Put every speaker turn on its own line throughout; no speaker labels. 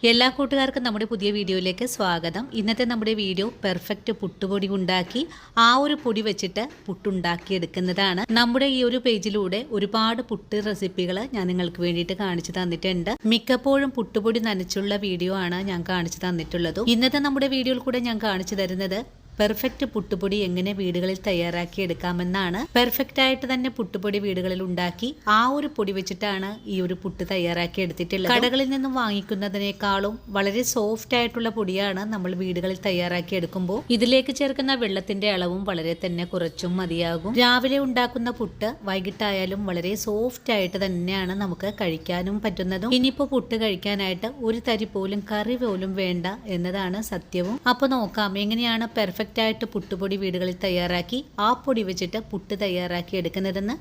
എല്ലാ കൂട്ടുകാർക്കും നമ്മുടെ പുതിയ വീഡിയോയിലേക്ക് സ്വാഗതം. ഇന്നത്തെ നമ്മുടെ വീഡിയോ പെർഫെക്റ്റ് പുട്ടുപൊടി ഉണ്ടാക്കി ആ ഒരു പൊടി വെച്ചിട്ട് പുട്ടുണ്ടാക്കി എടുക്കുന്നതാണ്. നമ്മുടെ ഈ ഒരു പേജിലൂടെ ഒരുപാട് പുട്ട് റെസിപ്പികൾ ഞാൻ നിങ്ങൾക്ക് വേണ്ടിയിട്ട് കാണിച്ചു തന്നിട്ടുണ്ട്. മിക്കപ്പോഴും പുട്ടുപൊടി നനച്ചുള്ള വീഡിയോ ആണ് ഞാൻ കാണിച്ചു തന്നിട്ടുള്ളത്. ഇന്നത്തെ നമ്മുടെ വീഡിയോയിൽ കൂടെ ഞാൻ കാണിച്ചു തരുന്നത് പെർഫെക്റ്റ് പുട്ടുപൊടി എങ്ങനെ വീടുകളിൽ തയ്യാറാക്കി എടുക്കാമെന്നാണ്. പെർഫെക്റ്റ് ആയിട്ട് തന്നെ പുട്ടുപൊടി വീടുകളിൽ ഉണ്ടാക്കി ആ ഒരു പൊടി വെച്ചിട്ടാണ് ഈ ഒരു പുട്ട് തയ്യാറാക്കി എടുത്തിട്ടുള്ളത്. കടകളിൽ നിന്നും വാങ്ങിക്കുന്നതിനേക്കാളും വളരെ സോഫ്റ്റ് ആയിട്ടുള്ള പൊടിയാണ് നമ്മൾ വീടുകളിൽ തയ്യാറാക്കി എടുക്കുമ്പോൾ. ഇതിലേക്ക് ചേർക്കുന്ന വെള്ളത്തിന്റെ അളവും വളരെ തന്നെ കുറച്ചും മതിയാകും. രാവിലെ ഉണ്ടാക്കുന്ന പുട്ട് വൈകിട്ടായാലും വളരെ സോഫ്റ്റ് ആയിട്ട് തന്നെയാണ് നമുക്ക് കഴിക്കാനും പറ്റുന്നതും. ഇനിയിപ്പോ പുട്ട് കഴിക്കാനായിട്ട് ഒരു തരി പോലും കറി പോലും വേണ്ട എന്നതാണ് സത്യവും. അപ്പൊ നോക്കാം എങ്ങനെയാണ് പെർഫെക്റ്റ് ആയിട്ട് പുട്ടുപൊടി വീടുകളിൽ തയ്യാറാക്കി ആ പൊടി വെച്ചിട്ട് പുട്ട് തയ്യാറാക്കി എടുക്കുന്നതെന്ന്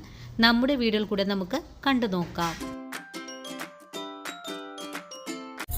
നമ്മുടെ വീഡിയോയിൽ കൂടെ നമുക്ക് കണ്ടു നോക്കാം.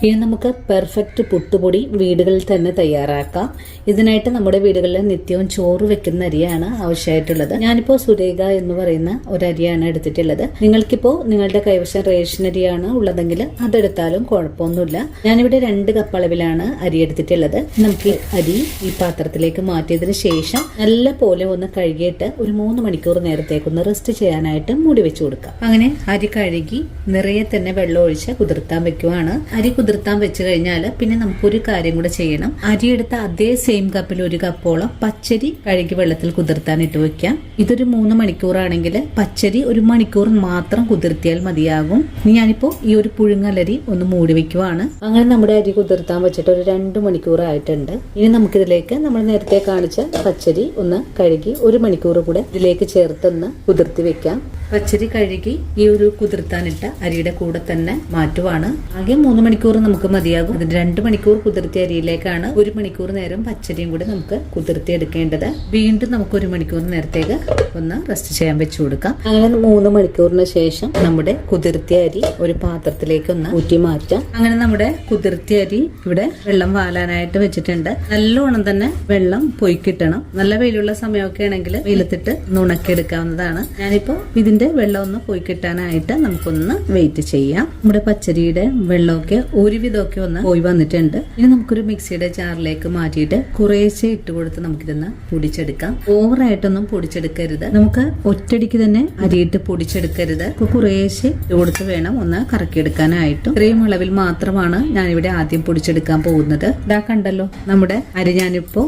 ഇനി നമുക്ക് പെർഫെക്റ്റ് പുട്ടുപൊടി വീടുകളിൽ തന്നെ തയ്യാറാക്കാം. ഇതിനായിട്ട് നമ്മുടെ വീടുകളിൽ നിത്യവും ചോറ് വെക്കുന്ന അരിയാണ് ആവശ്യമായിട്ടുള്ളത്. ഞാനിപ്പോൾ സുരേഖ എന്ന് പറയുന്ന ഒരു അരിയാണ് എടുത്തിട്ടുള്ളത്. നിങ്ങൾക്കിപ്പോൾ നിങ്ങളുടെ കൈവശം റേഷൻ അരിയാണ് ഉള്ളതെങ്കിൽ അതെടുത്താലും കുഴപ്പമൊന്നുമില്ല. ഞാനിവിടെ 2 കപ്പ് അളവിലാണ് അരി എടുത്തിട്ടുള്ളത്. നമുക്ക് അരി ഈ പാത്രത്തിലേക്ക് മാറ്റിയതിന് ശേഷം നല്ല പോലെ ഒന്ന് കഴുകിയിട്ട് ഒരു 3 മണിക്കൂർ നേരത്തേക്കൊന്ന് റെസ്റ്റ് ചെയ്യാനായിട്ട് മൂടി വെച്ച് കൊടുക്കാം. അങ്ങനെ അരി കഴുകി നിറയെ തന്നെ വെള്ളം ഒഴിച്ച് കുതിർത്താൻ വെക്കുവാണ്. അരി കുതിർത്താൻ വെച്ച് കഴിഞ്ഞാൽ പിന്നെ നമുക്കൊരു കാര്യം കൂടെ ചെയ്യണം. അരിയെടുത്ത അതേ സെയിം കപ്പിൽ 1 കപ്പോളം പച്ചരി കഴുകി വെള്ളത്തിൽ കുതിർത്താൻ ഇട്ട് വെക്കാം. ഇതൊരു 3 മണിക്കൂറാണെങ്കിൽ പച്ചരി 1 മണിക്കൂർ മാത്രം കുതിർത്തിയാൽ മതിയാകും. ഇനി ഞാനിപ്പോ ഈ ഒരു പുഴുങ്ങലരി ഒന്ന് മൂടി വെക്കുവാണ്. അങ്ങനെ നമ്മുടെ അരി കുതിർത്താൻ വെച്ചിട്ട് ഒരു 2 മണിക്കൂർ ആയിട്ടുണ്ട്. ഇനി നമുക്കിതിലേക്ക് നമ്മൾ നേരത്തെ കാണിച്ച പച്ചരി ഒന്ന് കഴുകി 1 മണിക്കൂർ കൂടെ ഇതിലേക്ക് ചേർത്തൊന്ന് കുതിർത്തി വെക്കാം. പച്ചരി കഴുകി ഈ ഒരു കുതിർത്താനിട്ട അരിയുടെ കൂടെ തന്നെ മാറ്റുവാണ്. ആകെ 3 മണിക്കൂർ നമുക്ക് മതിയാകും. അതിന് 2 മണിക്കൂർ കുതിർത്തിയ അരിയിലേക്കാണ് 1 മണിക്കൂർ നേരം പച്ചരിയും കൂടെ നമുക്ക് കുതിർത്തി എടുക്കേണ്ടത്. വീണ്ടും നമുക്ക് 1 മണിക്കൂർ നേരത്തേക്ക് ഒന്ന് റെസ്റ്റ് ചെയ്യാൻ വെച്ചു കൊടുക്കാം. അങ്ങനെ 3 മണിക്കൂറിന് ശേഷം നമ്മുടെ കുതിർത്തിയ അരി ഒരു പാത്രത്തിലേക്ക് ഒന്ന് ഊറ്റി മാറ്റാം. അങ്ങനെ നമ്മുടെ കുതിർത്തിയ അരി ഇവിടെ വെള്ളം വാലാനായിട്ട് വെച്ചിട്ടുണ്ട്. നല്ലോണം തന്നെ വെള്ളം പൊയ്ക്കിട്ടണം. നല്ല വെയിലുള്ള സമയമൊക്കെ ആണെങ്കിൽ വെയിലത്തിട്ട് ഉണക്കിയെടുക്കാവുന്നതാണ്. ഞാനിപ്പോ ഇതിന്റെ വെള്ളം ഒന്ന് പോയി കിട്ടാനായിട്ട് നമുക്കൊന്ന് വെയിറ്റ് ചെയ്യാം. നമ്മുടെ പച്ചരിയുടെ വെള്ളമൊക്കെ ഒരുവിധമൊക്കെ ഒന്ന് പോയി വന്നിട്ടുണ്ട്. ഇനി നമുക്കൊരു മിക്സിയുടെ ജാറിലേക്ക് മാറ്റിയിട്ട് കുറേശ്ശെ ഇട്ട് കൊടുത്ത് നമുക്കിതൊന്ന് പൊടിച്ചെടുക്കാം. ഓവറായിട്ടൊന്നും പൊടിച്ചെടുക്കരുത്. നമുക്ക് ഒറ്റടിക്ക് തന്നെ അരിയിട്ട് പൊടിച്ചെടുക്കരുത്. കുറേശ്ശെ ഇട്ട് കൊടുത്ത് വേണം ഒന്ന് കറക്കിയെടുക്കാനായിട്ട്. ഇത്രയും അളവിൽ മാത്രമാണ് ഞാനിവിടെ ആദ്യം പൊടിച്ചെടുക്കാൻ പോകുന്നത്. ഇതാ കണ്ടല്ലോ നമ്മുടെ അരി ഞാനിപ്പോ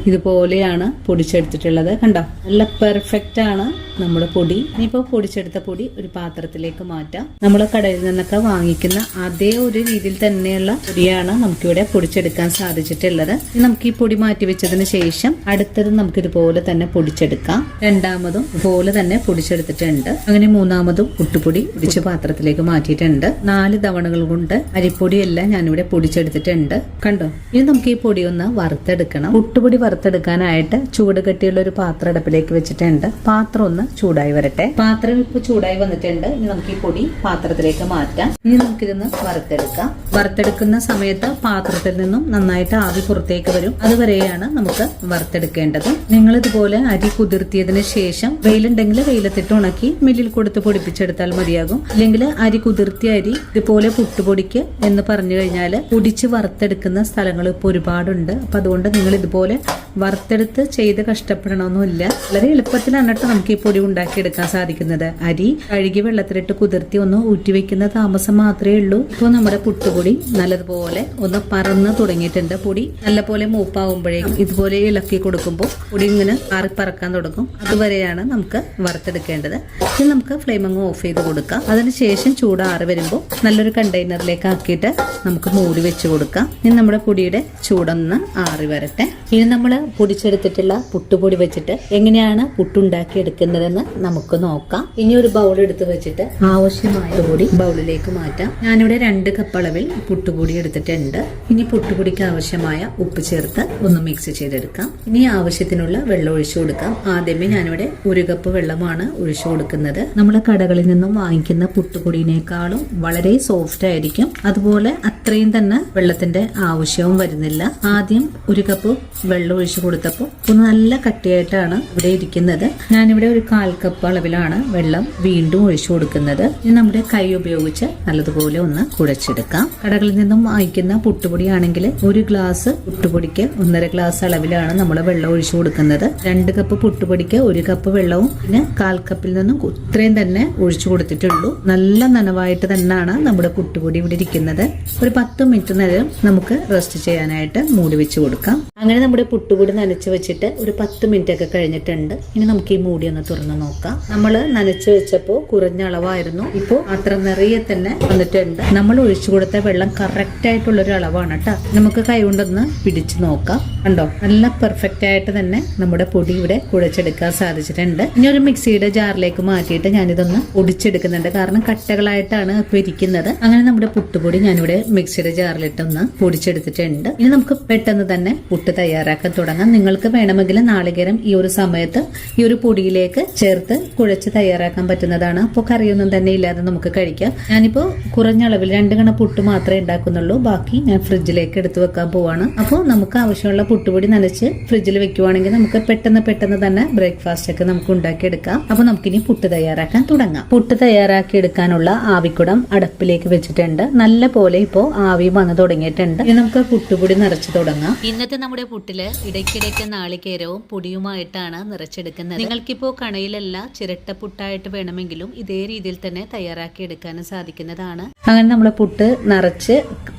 ഇതുപോലെയാണ് പൊടിച്ചെടുത്തിട്ടുള്ളത്. കണ്ടോ, നല്ല പെർഫെക്റ്റ് ആണ് നമ്മുടെ പൊടി. ഇനിയിപ്പോ പൊടിച്ചെടുത്ത പൊടി ഒരു പാത്രത്തിലേക്ക് മാറ്റാം. നമ്മൾ കടയിൽ നിന്നൊക്കെ വാങ്ങിക്കുന്ന അതേ ഒരു രീതിയിൽ തന്നെയുള്ള പൊടിയാണ് നമുക്കിവിടെ പൊടിച്ചെടുക്കാൻ സാധിച്ചിട്ടുള്ളത്. നമുക്ക് ഈ പൊടി മാറ്റി വെച്ചതിന് ശേഷം അടുത്തത് നമുക്ക് ഇതുപോലെ തന്നെ പൊടിച്ചെടുക്കാം. രണ്ടാമതും ഇതുപോലെ തന്നെ പൊടിച്ചെടുത്തിട്ടുണ്ട്. അങ്ങനെ മൂന്നാമതും പുട്ടുപൊടി പൊടിച്ച പാത്രത്തിലേക്ക് മാറ്റിയിട്ടുണ്ട്. 4 തവണകൾ കൊണ്ട് അരിപ്പൊടിയെല്ലാം ഞാനിവിടെ പൊടിച്ചെടുത്തിട്ടുണ്ട്. കണ്ടോ, ഇനി നമുക്ക് ഈ പൊടി ഒന്ന് വറുത്തെടുക്കണം. പുട്ടുപൊടി വറുത്തെടുക്കാനായിട്ട് ചൂട് കെട്ടിയുള്ള ഒരു പാത്രം അടുപ്പിലേക്ക് വെച്ചിട്ടുണ്ട്. പാത്രം ഒന്ന് ചൂടായി വരട്ടെ. പാത്രം ഇപ്പൊ ചൂടായി വന്നിട്ടുണ്ട്. ഇനി നമുക്ക് ഈ പൊടി പാത്രത്തിലേക്ക് മാറ്റാം. ഇനി നമുക്കിതൊന്ന് വറുത്തെടുക്കാം. വറുത്തെടുക്കുന്ന സമയത്ത് പാത്രത്തിൽ നിന്നും നന്നായിട്ട് ആവി പുറത്തേക്ക് വരും. അതുവരെയാണ് നമുക്ക് വറുത്തെടുക്കേണ്ടത്. നിങ്ങൾ ഇതുപോലെ അരി കുതിർത്തിയതിന് ശേഷം വെയിലുണ്ടെങ്കിൽ വെയിലത്തിട്ട് ഉണക്കി മില്ലിൽ കൊടുത്ത് പൊടിപ്പിച്ചെടുത്താൽ മതിയാകും. അല്ലെങ്കിൽ അരി കുതിർത്തിയ അരി ഇതുപോലെ പുട്ടുപൊടിക്ക് എന്ന് പറഞ്ഞു കഴിഞ്ഞാൽ പൊടിച്ച് വറുത്തെടുക്കുന്ന സ്ഥലങ്ങൾ ഇപ്പൊ ഒരുപാടുണ്ട്. അപ്പൊ അതുകൊണ്ട് നിങ്ങൾ ഇതുപോലെ വറുത്തെടുത്ത് ചെയ്ത് കഷ്ടപ്പെടണമെന്നില്ല. വളരെ എളുപ്പത്തിലാണ് നമുക്ക് ഈ പൊടി ഉണ്ടാക്കിയെടുക്കാൻ സാധിക്കുന്നത്. അരി കഴുകി വെള്ളത്തിലിട്ട് കുതിർത്തി ഒന്ന് ഊറ്റിവെക്കുന്ന താമസം മാത്രമേ ഉള്ളൂ. ഇപ്പോൾ നമ്മുടെ പുട്ടുപൊടി നല്ലതുപോലെ ഒന്ന് പറന്ന് തുടങ്ങിയിട്ടുണ്ട്. പൊടി നല്ലപോലെ മൂപ്പാവുമ്പോഴേക്കും ഇതുപോലെ ഇളക്കി കൊടുക്കുമ്പോൾ പൊടി ഇങ്ങനെ പറക്കാൻ തുടങ്ങും. അതുവരെയാണ് നമുക്ക് വറുത്തെടുക്കേണ്ടത്. ഇനി നമുക്ക് ഫ്ലെയിം അങ്ങ് ഓഫ് ചെയ്ത് കൊടുക്കാം. അതിനുശേഷം ചൂടാറി വരുമ്പോൾ നല്ലൊരു കണ്ടെയ്നറിലേക്ക് ആക്കിയിട്ട് നമുക്ക് മൂടി വെച്ച് കൊടുക്കാം. ഇനി നമ്മുടെ പൊടിയുടെ ചൂടൊന്ന് ആറി വരട്ടെ. ഇനി നമ്മൾ പൊടിച്ചെടുത്തിട്ടുള്ള പുട്ടുപൊടി വെച്ചിട്ട് എങ്ങനെയാണ് പുട്ടുണ്ടാക്കി എടുക്കുന്നതെന്ന് നമുക്ക് നോക്കാം. ഇനി ഒരു ബൗൾ എടുത്ത് വെച്ചിട്ട് ആവശ്യമായ പൊടി ബൗളിലേക്ക് മാറ്റാം. ഞാനിവിടെ 2 കപ്പ് അളവിൽ പുട്ടുപൊടി എടുത്തിട്ടുണ്ട്. ഇനി പുട്ടുപൊടിക്ക് ആവശ്യമായ ഉപ്പ് ചേർത്ത് ഒന്ന് മിക്സ് ചെയ്തെടുക്കാം. ഇനി ആവശ്യത്തിനുള്ള വെള്ളം ഒഴിച്ചു കൊടുക്കാം. ആദ്യമേ ഞാനിവിടെ 1 കപ്പ് വെള്ളമാണ് ഒഴിച്ചു കൊടുക്കുന്നത്. നമ്മൾ കടകളിൽ നിന്നും വാങ്ങിക്കുന്ന പുട്ടുപൊടിയിനേക്കാളും വളരെ സോഫ്റ്റ് ആയിരിക്കും. അതുപോലെ അത്രയും തന്നെ വെള്ളത്തിന്റെ ആവശ്യവും വരുന്നില്ല. ആദ്യം 1 കപ്പ് വെള്ളം ഒഴിച്ചു കൊടുത്തപ്പോൾ ഒന്ന് നല്ല കട്ടിയായിട്ടാണ് ഇവിടെ ഇരിക്കുന്നത്. ഞാനിവിടെ ഒരു 1/4 കപ്പ് അളവിലാണ് വെള്ളം വീണ്ടും ഒഴിച്ചു കൊടുക്കുന്നത്. ഇനി നമ്മുടെ കൈ ഉപയോഗിച്ച് നല്ലതുപോലെ ഒന്ന് കുഴച്ചെടുക്കാം. കടകളിൽ നിന്നും വാങ്ങിക്കുന്ന പുട്ടുപൊടിയാണെങ്കിൽ 1 ഗ്ലാസ് പുട്ടുപൊടിക്ക് 1.5 ഗ്ലാസ് അളവിലാണ് നമ്മൾ വെള്ളം ഒഴിച്ചു കൊടുക്കുന്നത്. 2 കപ്പ് പുട്ടുപൊടിക്ക് 1 കപ്പ് വെള്ളവും പിന്നെ 1/4 കപ്പിൽ നിന്നും ഇത്രയും തന്നെ ഒഴിച്ചു കൊടുത്തിട്ടുള്ളൂ. നല്ല നനവായിട്ട് തന്നെയാണ് നമ്മുടെ പുട്ടുപൊടി ഇവിടെ ഇരിക്കുന്നത്. ഒരു 10 മിനിറ്റ് നേരം നമുക്ക് റെസ്റ്റ് ചെയ്യാനായിട്ട് മൂടി വെച്ച് കൊടുക്കാം. അങ്ങനെ നമ്മുടെ പുട്ടുപൊടി നനച്ച് വെച്ചിട്ട് ഒരു 10 മിനിറ്റ് ഒക്കെ കഴിഞ്ഞിട്ടുണ്ട്. ഇനി നമുക്ക് ഈ മൂടി ഒന്ന് തുറന്ന് നോക്കാം. നമ്മൾ നനച്ച് വെച്ചപ്പോൾ കുറഞ്ഞ അളവായിരുന്നു, ഇപ്പോൾ അത്ര നിറയെ തന്നെ വന്നിട്ടുണ്ട്. നമ്മൾ ഒഴിച്ചു കൊടുത്ത വെള്ളം കറക്റ്റ് ആയിട്ടുള്ള ഒരു അളവാണ് കേട്ടോ. നമുക്ക് കൈ കൊണ്ടൊന്ന് പിടിച്ചു നോക്കാം. കണ്ടോ, നല്ല പെർഫെക്റ്റ് ആയിട്ട് തന്നെ നമ്മുടെ പൊടി ഇവിടെ കുഴച്ചെടുക്കാൻ സാധിച്ചിട്ടുണ്ട്. ഇനി ഒരു മിക്സിയുടെ ജാറിലേക്ക് മാറ്റിയിട്ട് ഞാനിതൊന്ന് പൊടിച്ചെടുക്കുന്നുണ്ട്, കാരണം കട്ടകളായിട്ടാണ് ഇപ്പൊ ഇരിക്കുന്നത്. അങ്ങനെ നമ്മുടെ പുട്ടുപൊടി ഞാനിവിടെ മിക്സിയുടെ ജാറിലിട്ടൊന്ന് പൊടിച്ചെടുത്തിട്ടുണ്ട്. ഇനി നമുക്ക് പെട്ടെന്ന് തന്നെ പുട്ട് തയ്യാറാക്കാൻ തുടങ്ങാം. നിങ്ങൾക്ക് വേണമെങ്കിൽ നാളികേരം ഈ ഒരു സമയത്ത് ഈ ഒരു പൊടിയിലേക്ക് ചേർത്ത് കുഴച്ച് തയ്യാറാക്കാൻ പറ്റുന്നതാണ്. അപ്പോൾ കറിയൊന്നും തന്നെ ഇല്ലാതെ നമുക്ക് കഴിക്കാം. ഞാനിപ്പോൾ കുറഞ്ഞ അളവിൽ 2 കണ പുട്ട് മാത്രമേ ഉണ്ടാക്കുന്നുള്ളൂ. ബാക്കി ഞാൻ ഫ്രിഡ്ജിലേക്ക് എടുത്തു വെക്കാൻ പോവാണ്. അപ്പോൾ നമുക്ക് ആവശ്യമുള്ള പുട്ടുപൊടി നനച്ച് ഫ്രിഡ്ജിൽ വെക്കുവാണെങ്കിൽ നമുക്ക് പെട്ടെന്ന് തന്നെ ബ്രേക്ക്ഫാസ്റ്റ് ഒക്കെ നമുക്ക് ഉണ്ടാക്കിയെടുക്കാം. അപ്പോൾ നമുക്കിനി പുട്ട് തയ്യാറാക്കാൻ തുടങ്ങാം. പുട്ട് തയ്യാറാക്കി എടുക്കാനുള്ള ആവിക്കുടം അടുപ്പിലേക്ക് വെച്ചിട്ടുണ്ട്. നല്ല പോലെ ഇപ്പോൾ ആവി വന്നു തുടങ്ങിയിട്ടുണ്ട്. ഇനി നമുക്ക് പുട്ടുപൊടി നിറച്ച് തുടങ്ങാം. ഇന്നത്തെ നമ്മുടെ പുട്ടില് ഇടയ്ക്കിടയ്ക്ക് നാളികേരവും പൊടിയുമായിട്ടാണ് നിറച്ചെടുക്കുന്നത്. നിങ്ങൾക്കിപ്പോൾ കണയിലല്ല ചിരട്ടപ്പുട്ടായിട്ട് വേണമെങ്കിലും ഇതേ രീതിയിൽ തന്നെ തയ്യാറാക്കി എടുക്കാനും സാധിക്കുന്നതാണ്. അങ്ങനെ നമ്മളെ പുട്ട് നിറച്ച്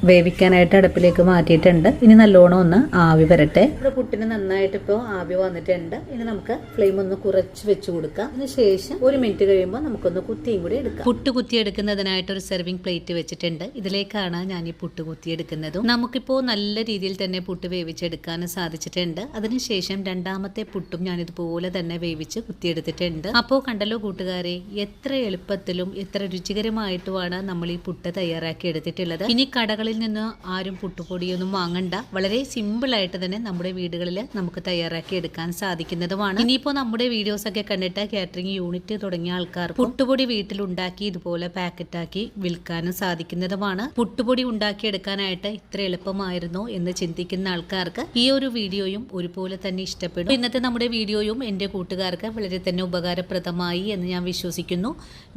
വേവിക്കാനായിട്ട് അടുപ്പിലേക്ക് മാറ്റിയിട്ടുണ്ട്. ഇനി നല്ലോണം ഒന്ന് ആവി വരട്ടെ. നമ്മുടെ പുട്ടിന് നന്നായിട്ട് ഇപ്പോൾ ആവി വന്നിട്ടുണ്ട്. ഇനി നമുക്ക് ഫ്ലെയിം ഒന്ന് കുറച്ച് വെച്ച് കൊടുക്കാം. അതിനുശേഷം 1 മിനിറ്റ് കഴിയുമ്പോൾ നമുക്കൊന്ന് കുത്തിയും കൂടി എടുക്കാം. പുട്ട് കുത്തിയെടുക്കുന്നതിനായിട്ട് ഒരു സെർവിംഗ് പ്ലേറ്റ് വെച്ചിട്ടുണ്ട്. ഇതിലേക്കാണ് ഞാൻ ഈ പുട്ട് കുത്തിയെടുക്കുന്നതും. നമുക്കിപ്പോൾ നല്ല രീതിയിൽ തന്നെ പുട്ട് വേവിച്ചെടുക്കാനും സാധിച്ചിട്ടുണ്ട്. അതിനുശേഷം രണ്ടാമത്തെ പുട്ടും ഞാൻ ഇതുപോലെ തന്നെ വേവിച്ച് കുത്തിയെടുത്തിട്ടുണ്ട്. അപ്പോൾ കണ്ടല്ലോ കൂട്ടുകാരെ, എത്ര എളുപ്പത്തിലും എത്ര രുചികരമായിട്ടുമാണ് നമ്മൾ ഈ പുട്ട് തയ്യാറാക്കി എടുത്തിട്ടുള്ളത്. ഇനി കടകളിൽ നിന്ന് ആരും പുട്ടുപൊടിയൊന്നും വാങ്ങണ്ട. വളരെ സിമ്പിൾ ആയിട്ട് തന്നെ നമ്മുടെ വീടുകളിൽ നമുക്ക് തയ്യാറാക്കി എടുക്കാൻ സാധിക്കുന്നതുമാണ്. ഇനിയിപ്പോൾ നമ്മുടെ വീഡിയോസ് ഒക്കെ കണ്ടിട്ട് കാറ്ററിംഗ് യൂണിറ്റ് തുടങ്ങിയ ആൾക്കാർ പുട്ടുപൊടി വീട്ടിലുണ്ടാക്കി ഇതുപോലെ പാക്കറ്റാക്കി വിൽക്കാനും സാധിക്കുന്നതുമാണ്. പുട്ടുപൊടി ഉണ്ടാക്കി എടുക്കാനായിട്ട് ഇത്ര എളുപ്പമായിരുന്നു എന്ന് ചിന്തിക്കുന്ന ആൾക്കാർക്ക് ഈ ഒരു വീഡിയോയും ഒരുപോലെ തന്നെ ഇഷ്ടപ്പെടും. ഇന്നത്തെ നമ്മുടെ വീഡിയോയും എൻ്റെ കൂട്ടുകാർക്ക് വളരെ തന്നെ ഉപകാരപ്രദമായി എന്ന് ഞാൻ വിശ്വസിക്കുന്നു.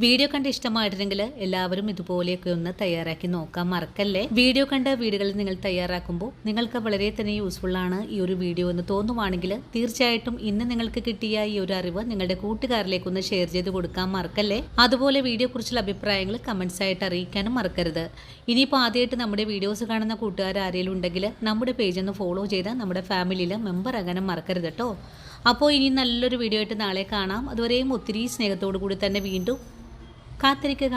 വീഡിയോ കണ്ട് ഇഷ്ടമായിട്ടുണ്ടെങ്കിൽ എല്ലാവരും ഇതുപോലെയൊക്കെ ഒന്ന് തയ്യാറാക്കി നോക്കാൻ മറക്കല്ലേ. വീഡിയോ കണ്ട വീടുകളിൽ നിങ്ങൾ തയ്യാറാക്കുമ്പോൾ നിങ്ങൾക്ക് വളരെ തന്നെ യൂസ്ഫുൾ ആണ് ഈ ഒരു വീഡിയോ എന്ന് തോന്നുവാണെങ്കിൽ തീർച്ചയായിട്ടും ഇന്ന് നിങ്ങൾക്ക് കിട്ടിയ ഈ ഒരു അറിവ് നിങ്ങളുടെ കൂട്ടുകാരിലേക്ക് ഒന്ന് ഷെയർ ചെയ്ത് കൊടുക്കാൻ മറക്കല്ലേ. അതുപോലെ വീഡിയോ കുറിച്ചുള്ള അഭിപ്രായങ്ങൾ കമന്റ്സ് ആയിട്ട് അറിയിക്കാനും മറക്കരുത്. ഇനിയിപ്പോൾ ആദ്യമായിട്ട് നമ്മുടെ വീഡിയോസ് കാണുന്ന കൂട്ടുകാർ ആരെങ്കിലും ഉണ്ടെങ്കിൽ നമ്മുടെ പേജ് ഒന്ന് ഫോളോ ചെയ്ത് നമ്മുടെ ഫാമിലിയിൽ മെമ്പർ ആകാനും മറക്കരുത് കേട്ടോ. അപ്പോൾ ഇനി നല്ലൊരു വീഡിയോ ആയിട്ട് നാളെ കാണാം. അതുവരെയും ഒത്തിരി സ്നേഹത്തോടു കൂടി തന്നെ വീണ്ടും കാത്തിരിക്കുക.